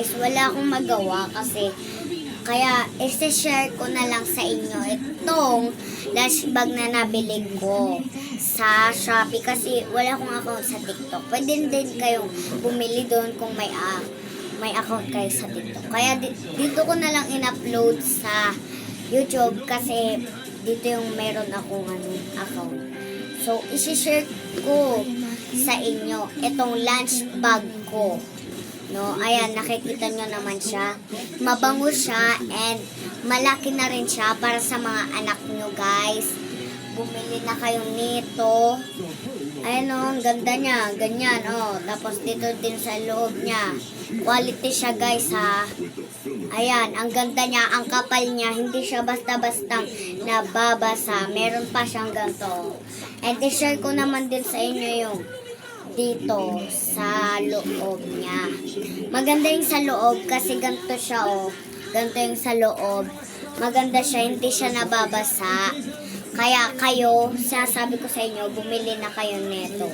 guys, wala akong magawa kasi kaya isi-share ko na lang sa inyo itong lunch bag na nabili ko sa Shopee kasi wala akong account sa TikTok. Pwede din kayong bumili doon kung may account kayo sa TikTok. Kaya dito ko na lang in-upload sa YouTube kasi dito yung meron akong account. So, isi-share ko sa inyo itong lunch bag ko. No, ayan, nakikita nyo naman siya. Mabango siya and malaki na rin siya para sa mga anak nyo, guys. Bumili na kayo nito. Ayan o, ang ganda niya. Ganyan, oh. Tapos dito din sa loob niya. Quality siya, guys, ha. Ayan, ang ganda niya. Ang kapal niya. Hindi siya basta-basta nababasa. Meron pa siyang ganito. And i-share ko naman din sa inyo yung dito sa loob niya. Maganda yung sa loob kasi ganito siya, oh. Ganito yung sa loob. Maganda siya, hindi siya nababasa. Kaya kayo, sinasabi ko sa inyo, bumili na kayo nito.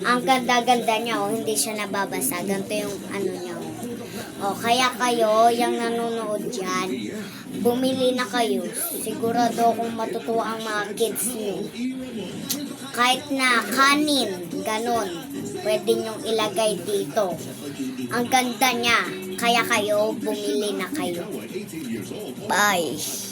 Ang ganda-ganda niya, oh, hindi siya nababasa. Ganito yung niya, oh. Oh, kaya kayo, yung nanonood dyan, bumili na kayo. Sigurado kung matutuwa ang mga kids niyo. Kahit na kanin, ganun, pwede nyong ilagay dito. Ang ganda niya, kaya kayo, bumili na kayo. Bye!